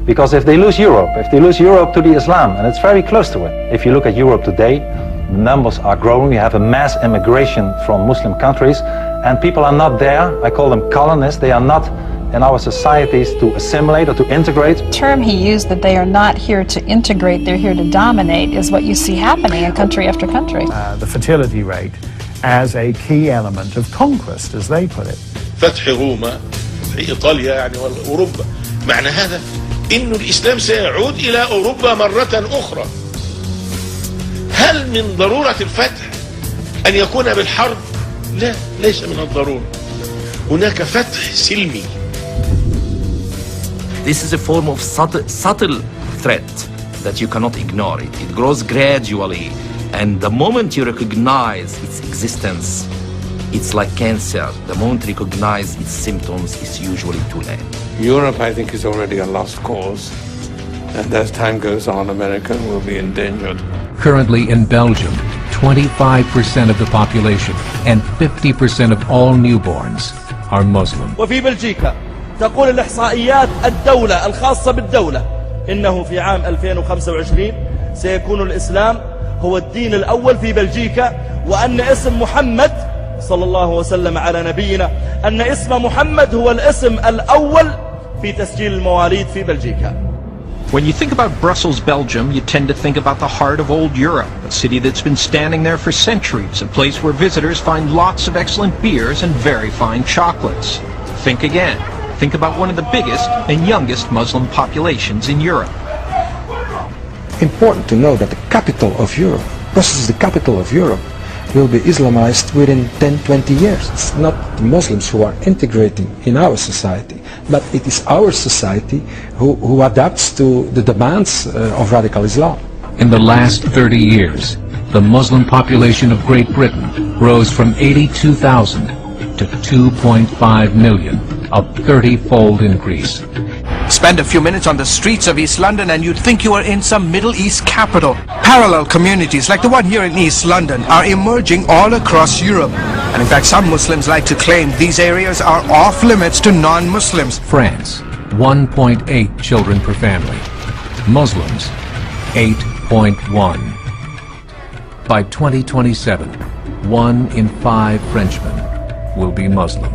Because if they lose Europe to the Islam, and it's very close to it. If you look at Europe today, the numbers are growing. We have a mass immigration from Muslim countries, and people are not there. I call them colonists. They are not in our societies to assimilate or to integrate. The term he used, that they are not here to integrate, they're here to dominate, is what you see happening in country after country. The fertility rate as a key element of conquest, as they put it. فتح روما في إيطاليا يعني وأوروبا، معنى هذا إنه الإسلام سيعود إلى أوروبا مرة أخرى. هل من ضرورة الفتح أن يكون بالحرب؟ لا، ليس من الضرورة. هناك فتح سلمي. This is a form of subtle threat that you cannot ignore. It grows gradually, and the moment you recognize its existence, it's like cancer. The moment you recognize its symptoms, it's usually too late. Europe, I think, is already a lost cause, and as time goes on, America will be endangered. Currently in Belgium, 25% of the population and 50% of all newborns are Muslim. وفي بلجيكا تقول الإحصائيات الدولة الخاصة بالدولة إنه في عام 2025 سيكون الإسلام هو الدين الأول في بلجيكا، وأن اسم محمد صلى الله وسلم على نبينا أن اسم محمد هو الاسم الأول في تسجيل المواليد في بلجيكا. When you think about Brussels, Belgium, you tend to think about the heart of old Europe, a city that's been standing there for centuries, a place where visitors find lots of excellent beers and very fine chocolates. Think again. Think about one of the biggest and youngest Muslim populations in Europe. Important to know that the capital of Europe, Brussels is the capital of Europe, will be Islamized within 10-20 years. It's not the Muslims who are integrating in our society, but it is our society who adapts to the demands of radical Islam. In the last 30 years, the Muslim population of Great Britain rose from 82,000 to 2.5 million, a 30-fold increase. Spend a few minutes on the streets of East London and you'd think you are in some Middle East capital. Parallel communities like the one here in East London are emerging all across Europe. And in fact, some Muslims like to claim these areas are off limits to non-Muslims. France, 1.8 children per family. Muslims, 8.1. By 2027, 1 in 5 Frenchmen will be Muslim.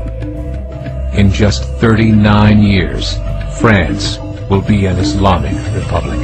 In just 39 years, France will be an Islamic republic.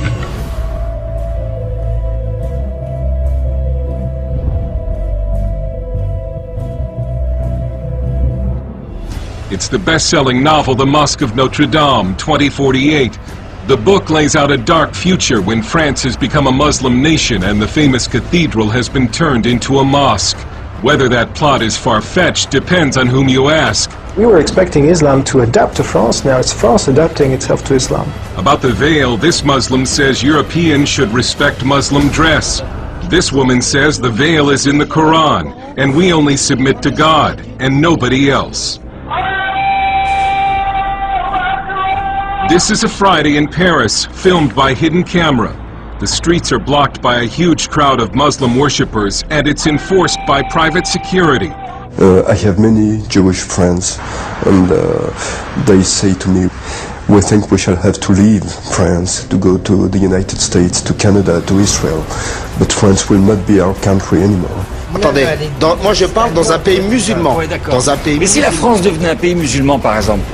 It's the best-selling novel, The Mosque of Notre Dame, 2048. The book lays out a dark future when France has become a Muslim nation and the famous cathedral has been turned into a mosque. Whether that plot is far-fetched depends on whom you ask. We were expecting Islam to adapt to France. Now it's France adapting itself to Islam. About the veil, this Muslim says Europeans should respect Muslim dress. This woman says the veil is in the Quran, and we only submit to God, and nobody else. This is a Friday in Paris, filmed by hidden camera. The streets are blocked by a huge crowd of Muslim worshippers, and it's enforced by private security. I have many Jewish friends, and they say to me, we think we shall have to leave France to go to the United States, to Canada, to Israel, but France will not be our country anymore. Attendez, moi je parle dans un pays musulman. Dans un pays Mais si la France devenait un pays musulman, par exemple,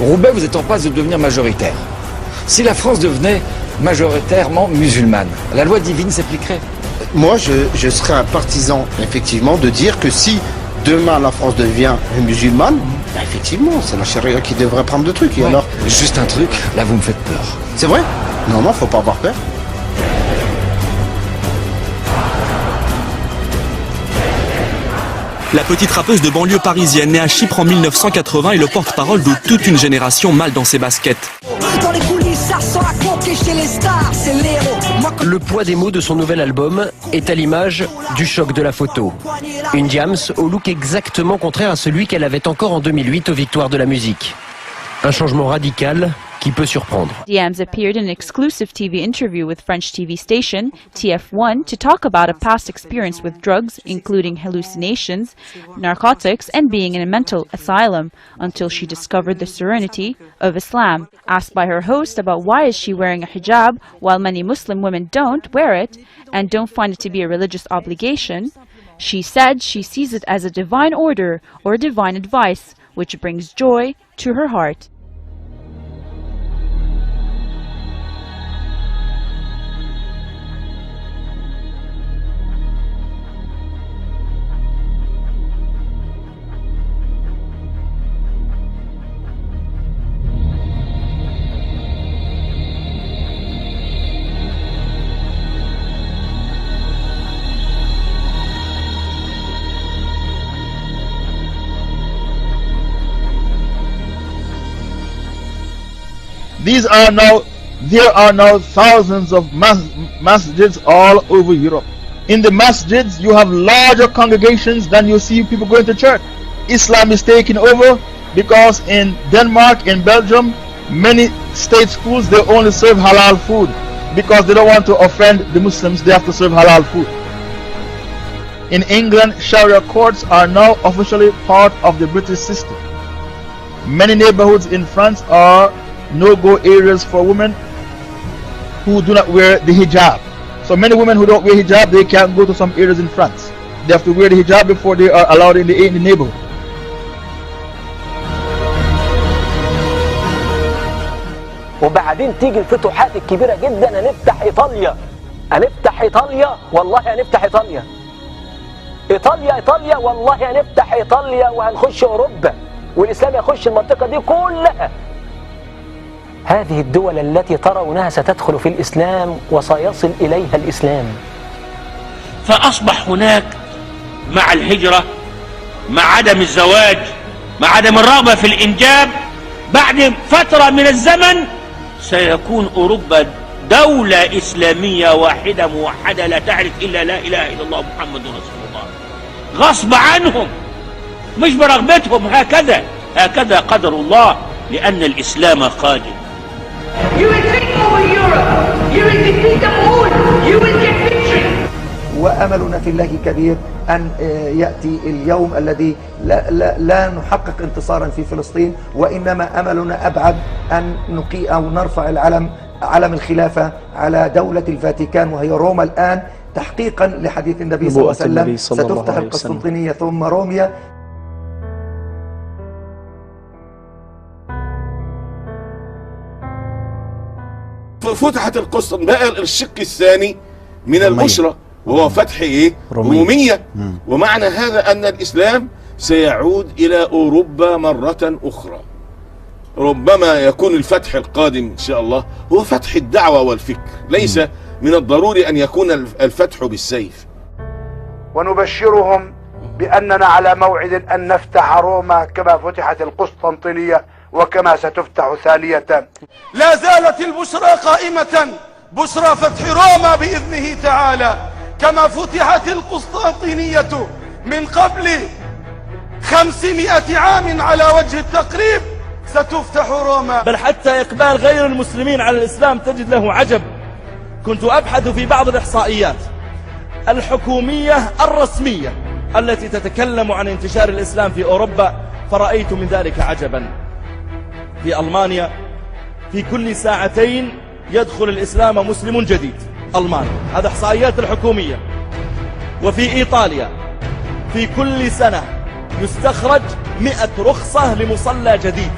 Roubaix, vous êtes en passe de devenir majoritaire. Si la France devenait majoritairement musulmane, la loi divine s'appliquerait. Moi, je serais un partisan, effectivement, de dire que si demain la France devient musulmane, bah, effectivement, c'est la charia qui devrait prendre le truc. Et alors, juste un truc, là vous me faites peur. C'est vrai? Non, faut pas avoir peur. La petite rappeuse de banlieue parisienne née à Chypre en 1980 est le porte-parole de toute une génération mal dans ses baskets. Dans les coulisses, ça sent la conquête chez les stars, c'est l'héros. Le poids des mots de son nouvel album est à l'image du choc de la photo. Une Diams au look exactement contraire à celui qu'elle avait encore en 2008 aux Victoires de la musique. Un changement radical qui peut surprendre. Diams appeared in an exclusive TV interview with French TV station TF1 to talk about a past experience with drugs, including hallucinations, narcotics, and being in a mental asylum, until she discovered the serenity of Islam. Asked by her host about why is she wearing a hijab while many Muslim women don't wear it and don't find it to be a religious obligation, she said she sees it as a divine order or divine advice, which brings joy to her heart. There are now thousands of masjids all over Europe. In the masjids, you have larger congregations than you see people going to church. Islam is taking over because in Denmark, in Belgium, many state schools, they only serve halal food because they don't want to offend the Muslims. They have to serve halal food. In England, Sharia courts are now officially part of the British system. Many neighborhoods in France are no-go areas for women who do not wear the hijab. So many women who don't wear hijab, they can't go to some areas in France. They have to wear the hijab before they are allowed in the neighborhood. وبعدين تيجي الفتوحات الكبيرة جدا، هنفتح إيطاليا، هنفتح إيطاليا، والله هنفتح إيطاليا. إيطاليا والله هنفتح إيطاليا وهنخش أوروبا، والإسلام يخش المنطقة دي كلها. هذه الدول التي ترونها ستدخل في الإسلام وسيصل إليها الإسلام. فأصبح هناك مع الهجرة، مع عدم الزواج، مع عدم الرغبة في الإنجاب، بعد فترة من الزمن سيكون أوروبا دولة إسلامية واحدة موحدة لا تعرف إلا لا إله إلا الله محمد رسول الله، غصب عنهم مش برغبتهم. هكذا قدر الله، لأن الإسلام قادم. You will take over Europe. You will defeat them all. You will get victory. وأملنا في الله كبير أن يأتي اليوم الذي لا نحقق انتصارا في فلسطين، وإنما أملنا أبعد أن أو نرفع علم الخلافة على دولة الفاتيكان وهي روما الآن، تحقيقا لحديث النبي صلى الله عليه وسلم. ستفتح القسطنطينية ثم روميا. فتحت القسطنطينية بقى الشق الثاني من البشرى، وهو فتح رومية. ومعنى هذا أن الإسلام سيعود إلى أوروبا مرة أخرى. ربما يكون الفتح القادم إن شاء الله هو فتح الدعوة والفكر، ليس من الضروري أن يكون الفتح بالسيف. ونبشرهم بأننا على موعد أن نفتح روما كما فتحت القسطنطينية وكما ستفتح ثانية. لا زالت البشرى قائمة، بشرى فتح روما بإذنه تعالى، كما فتحت القسطنطينية من قبل 500 عام على وجه التقريب، ستفتح روما. بل حتى إقبال غير المسلمين على الإسلام تجد له عجب. كنت أبحث في بعض الإحصائيات الحكومية الرسمية التي تتكلم عن انتشار الإسلام في أوروبا، فرأيت من ذلك عجبا. في ألمانيا في كل ساعتين يدخل الإسلام مسلم جديد، ألمانيا، هذا إحصائيات الحكومية. وفي إيطاليا في كل سنة يستخرج 100 رخصة لمصلى جديد.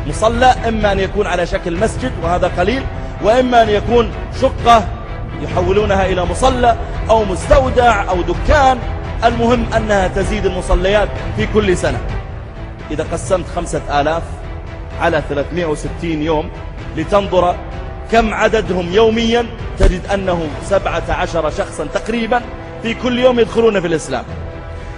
مصلى إما أن يكون على شكل مسجد وهذا قليل، وإما أن يكون شقة يحولونها إلى مصلى أو مستودع أو دكان، المهم أنها تزيد المصليات في كل سنة. إذا قسمت 5000 على 360 يوم لتنظر كم عددهم يوميا، تجد أنه 17 شخصا تقريبا في كل يوم يدخلون في الإسلام.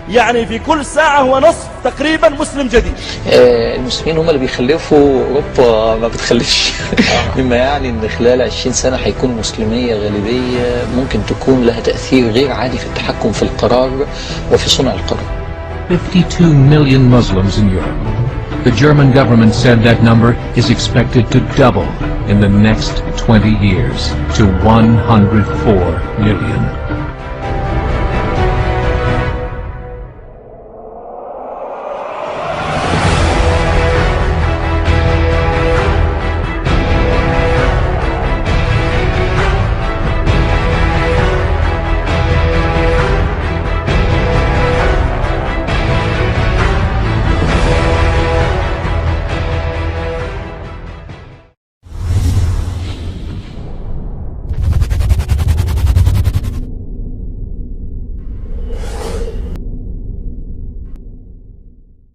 يعني في كل ساعة ونصف تقريبا مسلم جديد. المسلمين هم اللي بيخلفوا، أوروبا ما بتخلفش. مما يعني أن خلال 20 سنة هيكون مسلمية غالبية ممكن تكون لها تأثير غير عادي في التحكم في القرار وفي صنع القرار. 52 million Muslims in Europe. The German government said that number is expected to double in the next 20 years to 104 million.